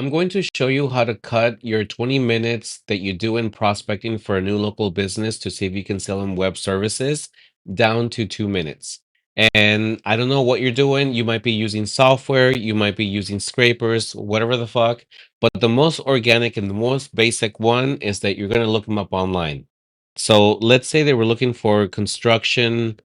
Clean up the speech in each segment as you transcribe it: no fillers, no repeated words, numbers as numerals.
I'm going to show you how to cut your 20 minutes that you do in prospecting for a new local business to see if you can sell them web services down to 2 minutes. And I don't know what you're doing. You might be using software, you might be using scrapers, whatever the fuck. But the most organic and the most basic one is that you're going to look them up online. So let's say they were looking for construction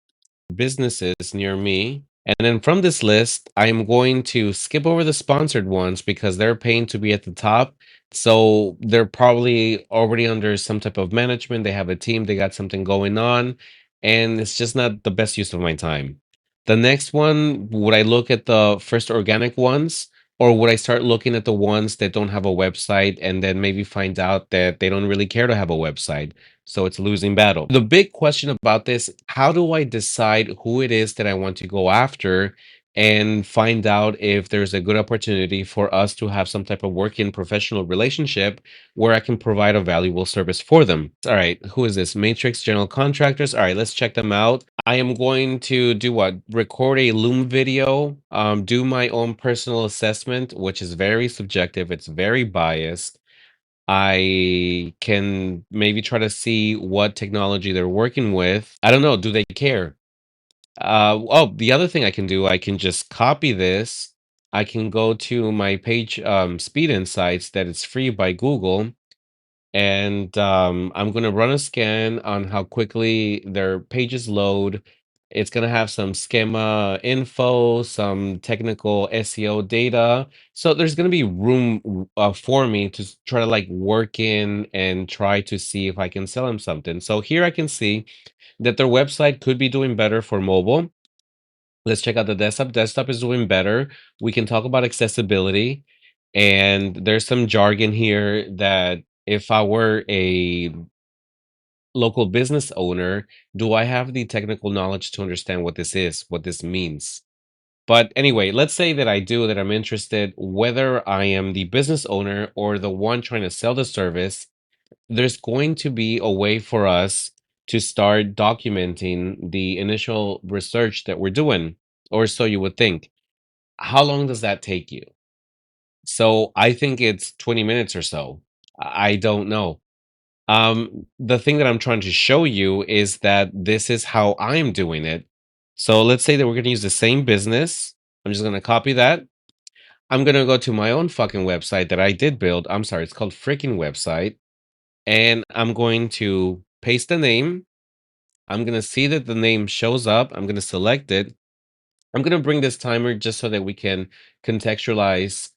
businesses near me. And then from this list, I'm going to skip over the sponsored ones because they're paying to be at the top. So they're probably already under some type of management. They have a team, they got something going on, and it's just not the best use of my time. The next one, would I look at the first organic ones? Or would I start looking at the ones that don't have a website and then maybe find out that they don't really care to have a website? So it's a losing battle. The big question about this, how do I decide who it is that I want to go after and find out if there's a good opportunity for us to have some type of working professional relationship where I can provide a valuable service for them? All right, who is this? Matrix General Contractors. All right, let's check them out. I am going to do what? Record a Loom video, do my own personal assessment, which is very subjective, it's very biased. I can maybe try to see what technology they're working with. I don't know, do they care? Oh, the other thing I can do, I can just copy this. I can go to my page, Speed Insights, that is free by Google, and I'm going to run a scan on how quickly their pages load. It's going to have some schema info, some technical SEO data. So there's going to be room for me to try to like work in and try to see if I can sell them something. So here I can see that their website could be doing better for mobile. Let's check out the desktop. Desktop is doing better. We can talk about accessibility. And there's some jargon here that if I were a local business owner, do I have the technical knowledge to understand what this is, what this means? But anyway, let's say that I do, that I'm interested, whether I am the business owner or the one trying to sell the service, there's going to be a way for us to start documenting the initial research that we're doing, or so you would think. How long does that take you? So I think it's 20 minutes or so. I don't know. The thing that I'm trying to show you is that this is how I'm doing it. So let's say that we're going to use the same business. I'm just going to copy that. I'm going to go to my own fucking website that I did build. I'm sorry, it's called Freaking Website. And I'm going to paste the name. I'm going to see that the name shows up. I'm going to select it. I'm going to bring this timer just so that we can contextualize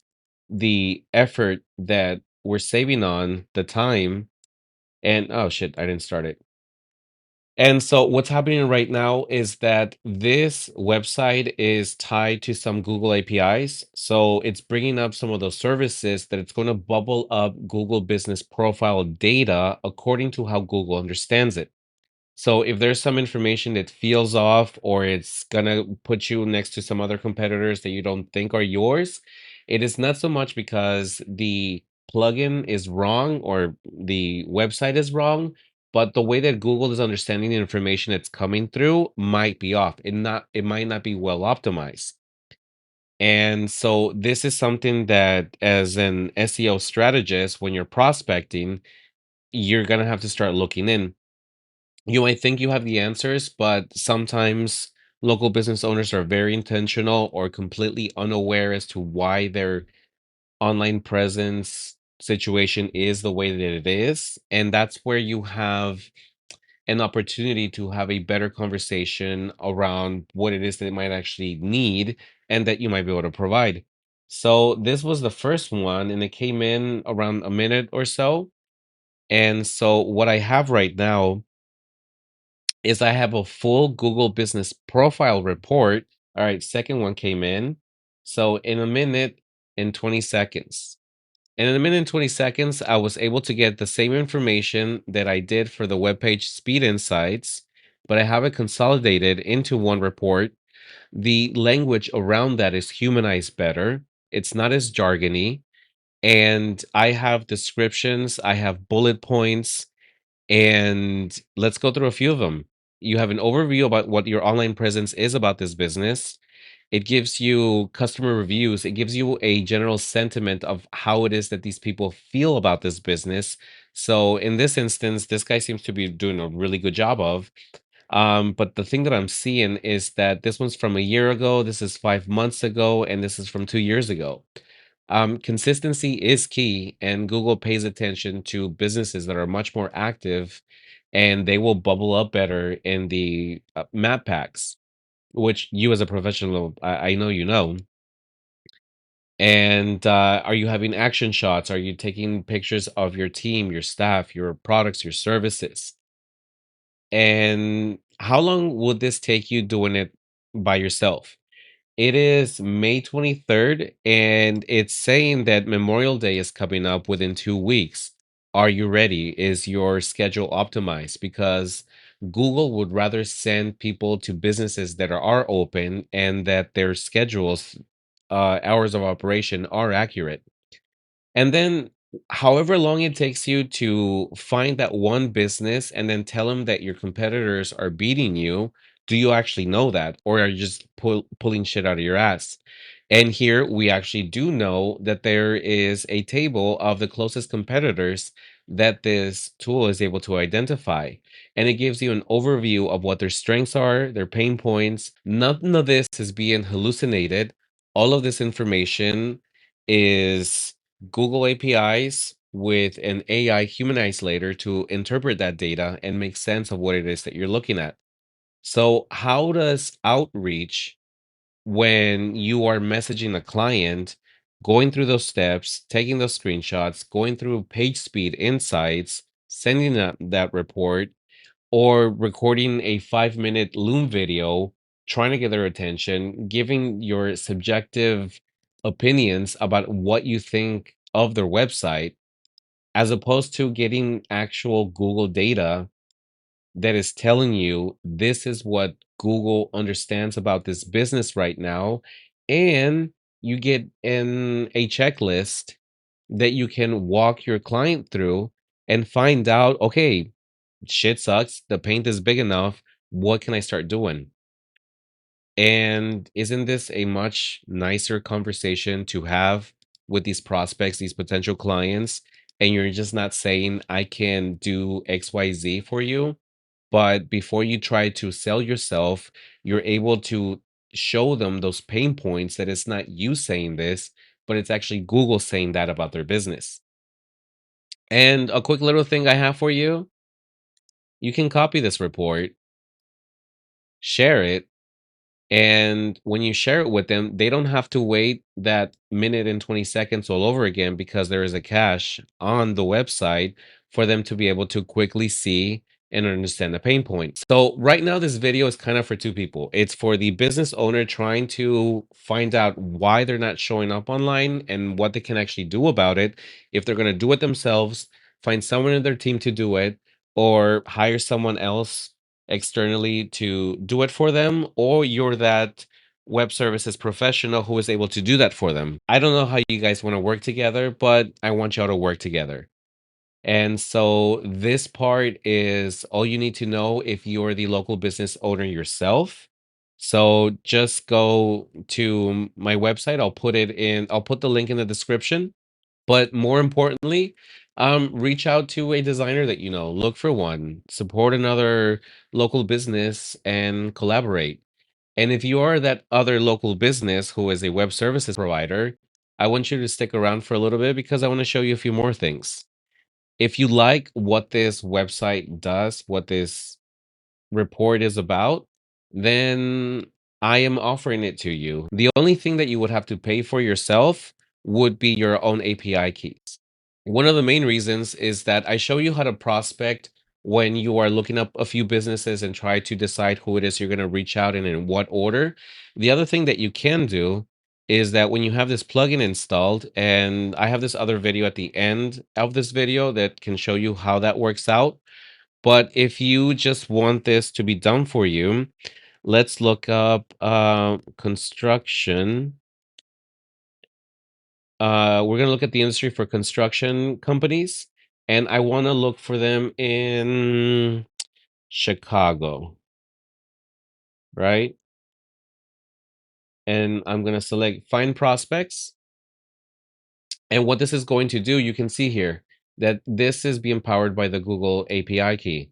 the effort that we're saving on the time. And oh shit, I didn't start it. And so what's happening right now is that this website is tied to some Google APIs. So it's bringing up some of those services that it's going to bubble up Google Business Profile data according to how Google understands it. So if there's some information that feels off or it's gonna put you next to some other competitors that you don't think are yours, it is not so much because the plugin is wrong or the website is wrong, but the way that Google is understanding the information that's coming through might be off. It might not be well optimized. And so this is something that as an SEO strategist, when you're prospecting, you're gonna have to start looking in. You might think you have the answers, but sometimes local business owners are very intentional or completely unaware as to why their online presence situation is the way that it is. And that's where you have an opportunity to have a better conversation around what it is that they might actually need and that you might be able to provide. So this was the first one, and it came in around a minute or so. And so what I have right now is I have a full Google Business Profile report. All right, second one came in. So in a minute and 20 seconds. And in a minute and 20 seconds, I was able to get the same information that I did for the webpage Speed Insights, but I have it consolidated into one report. The language around that is humanized better. It's not as jargony. And I have descriptions, I have bullet points, and let's go through a few of them. You have an overview about what your online presence is about this business. It gives you customer reviews. It gives you a general sentiment of how it is that these people feel about this business. So in this instance, this guy seems to be doing a really good job of. But the thing that I'm seeing is that this one's from a year ago, this is 5 months ago, and this is from 2 years ago. Consistency is key, and Google pays attention to businesses that are much more active, and they will bubble up better in the map packs, which you as a professional, I know you know. And are you having action shots? Are you taking pictures of your team, your staff, your products, your services? And how long would this take you doing it by yourself? It is May 23rd, and it's saying that Memorial Day is coming up within 2 weeks. Are you ready? Is your schedule optimized? Because Google would rather send people to businesses that are open and that their schedules, hours of operation are accurate. And then, however long it takes you to find that one business and then tell them that your competitors are beating you, do you actually know that? Or are you just pulling shit out of your ass? And here we actually do know that there is a table of the closest competitors that this tool is able to identify. And it gives you an overview of what their strengths are, their pain points. None of this is being hallucinated. All of this information is Google APIs with an AI humanized layer to interpret that data and make sense of what it is that you're looking at. So, how does outreach, when you are messaging a client, going through those steps, taking those screenshots, going through page speed insights, sending that report, or recording a 5 minute Loom video, trying to get their attention, giving your subjective opinions about what you think of their website, as opposed to getting actual Google data that is telling you this is what Google understands about this business right now. And you get in a checklist that you can walk your client through and find out, okay, shit sucks. The paint is big enough. What can I start doing? And isn't this a much nicer conversation to have with these prospects, these potential clients? And you're just not saying, I can do XYZ for you. But before you try to sell yourself, you're able to show them those pain points that it's not you saying this, but it's actually Google saying that about their business. And a quick little thing I have for you, you can copy this report, share it. And when you share it with them, they don't have to wait that minute and 20 seconds all over again because there is a cache on the website for them to be able to quickly see and understand the pain point. So right now, this video is kind of for two people. It's for the business owner trying to find out why they're not showing up online and what they can actually do about it. If they're going to do it themselves, find someone in their team to do it, or hire someone else externally to do it for them, or you're that web services professional who is able to do that for them. I don't know how you guys want to work together, but I want y'all to work together. And so this part is all you need to know if you're the local business owner yourself. So just go to my website. I'll put the link in the description, but more importantly, reach out to a designer that you know, look for one, support another local business and collaborate. And if you are that other local business who is a web services provider, I want you to stick around for a little bit because I want to show you a few more things. If you like what this website does, what this report is about, then I am offering it to you. The only thing that you would have to pay for yourself would be your own API keys. One of the main reasons is that I show you how to prospect when you are looking up a few businesses and try to decide who it is you're going to reach out in what order. The other thing that you can do is that when you have this plugin installed, and I have this other video at the end of this video that can show you how that works out. But if you just want this to be done for you, let's look up construction. We're gonna look at the industry for construction companies, and I want to look for them in Chicago, right? and I'm going to select find prospects. And what this is going to do, you can see here that this is being powered by the Google API key.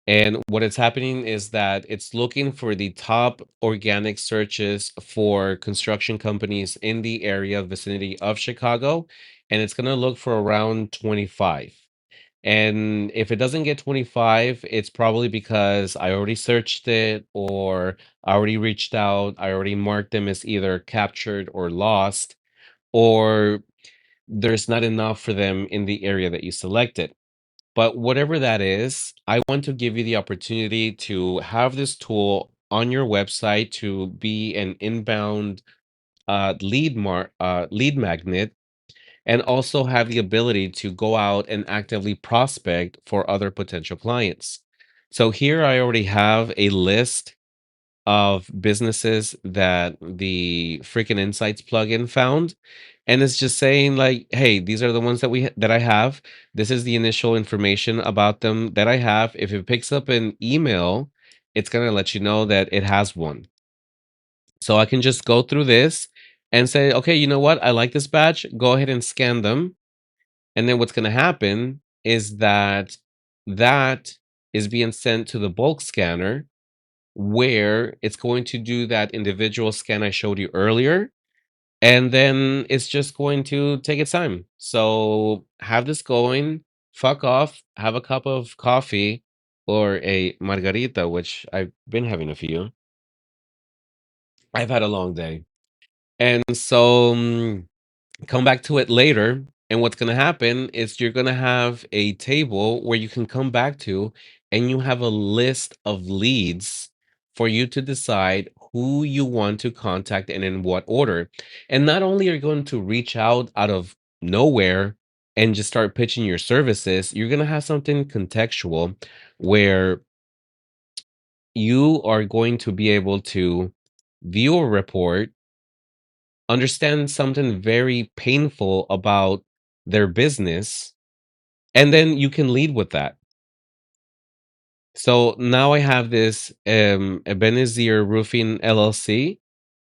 And what is happening is that it's looking for the top organic searches for construction companies in the area vicinity of Chicago. And it's going to look for around 25. And if it doesn't get 25, it's probably because I already searched it or I already reached out. I already marked them as either captured or lost, or there's not enough for them in the area that you selected. But whatever that is, I want to give you the opportunity to have this tool on your website to be an inbound lead magnet, and also have the ability to go out and actively prospect for other potential clients. So here I already have a list of businesses that the freaking Insights plugin found. And it's just saying like, hey, these are the ones that I have. This is the initial information about them that I have. If it picks up an email, it's gonna let you know that it has one. So I can just go through this and say, okay, you know what? I like this batch. Go ahead and scan them. And then what's gonna happen is that that is being sent to the bulk scanner, where it's going to do that individual scan I showed you earlier, and then it's just going to take its time. So have this going, fuck off, have a cup of coffee or a margarita, which I've been having a few. I've had a long day. And so come back to it later. And what's going to happen is you're going to have a table where you can come back to, and you have a list of leads for you to decide who you want to contact and in what order. And not only are you going to reach out of nowhere and just start pitching your services, you're going to have something contextual where you are going to be able to view a report, understand something very painful about their business, and then you can lead with that. So now I have this Ebenezer Roofing LLC,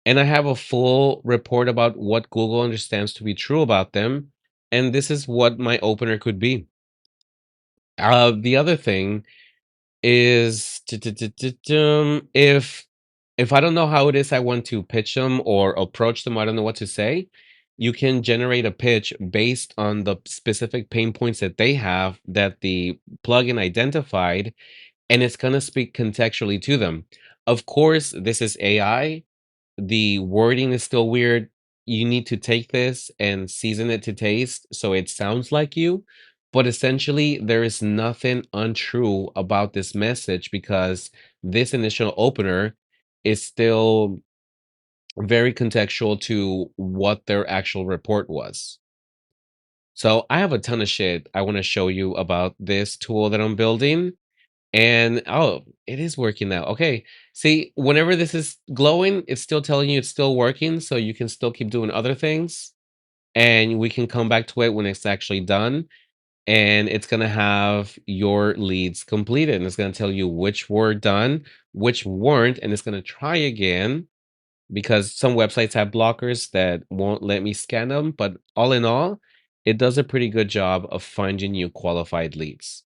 and I have a full report about what Google understands to be true about them, and this is what my opener could be. The other thing is if I don't know how it is I want to pitch them or approach them, I don't know what to say. You can generate a pitch based on the specific pain points that they have that the plugin identified, and it's going to speak contextually to them. Of course, this is AI. The wording is still weird. You need to take this and season it to taste so it sounds like you. But essentially, there is nothing untrue about this message because this initial opener is still very contextual to what their actual report was. So I have a ton of shit I want to show you about this tool that I'm building. And oh, it is working now. Okay. See, whenever this is glowing, it's still telling you it's still working. So you can still keep doing other things. And we can come back to it when it's actually done. And it's going to have your leads completed. And it's going to tell you which were done, which weren't. And it's going to try again because some websites have blockers that won't let me scan them. But all in all, it does a pretty good job of finding you qualified leads.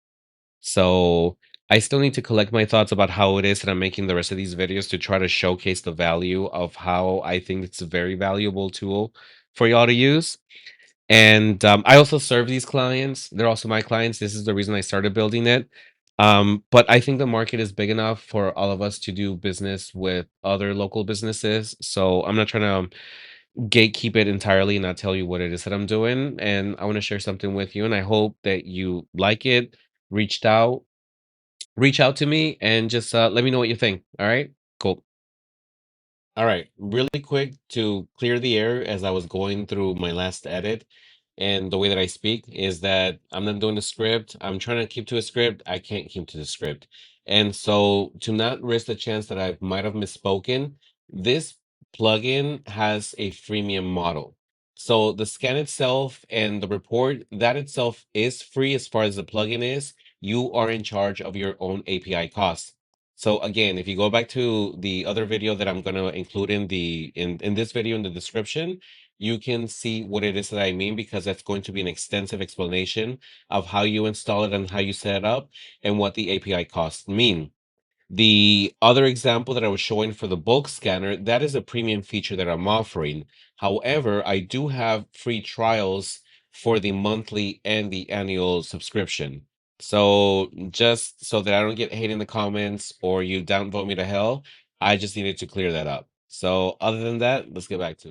So I still need to collect my thoughts about how it is that I'm making the rest of these videos to try to showcase the value of how I think it's a very valuable tool for y'all to use. And I also serve these clients. They're also my clients. This is the reason I started building it. But I think the market is big enough for all of us to do business with other local businesses. So I'm not trying to gatekeep it entirely and not tell you what it is that I'm doing. And I want to share something with you. And I hope that you like it, reached out, reach out to me, and just let me know what you think. All right, cool. All right, really quick to clear the air as I was going through my last edit, and the way that I speak is that I'm not doing the script. I'm trying to keep to a script. I can't keep to the script. And so to not risk the chance that I might have misspoken, this plugin has a freemium model. So the scan itself and the report, that itself is free as far as the plugin is. You are in charge of your own API costs. So again, if you go back to the other video that I'm gonna include in in this video in the description, you can see what it is that I mean, because that's going to be an extensive explanation of how you install it and how you set it up and what the API costs mean. The other example that I was showing for the bulk scanner, that is a premium feature that I'm offering. However, I do have free trials for the monthly and the annual subscription. So just so that I don't get hate in the comments or you downvote me to hell, I just needed to clear that up. So other than that, let's get back to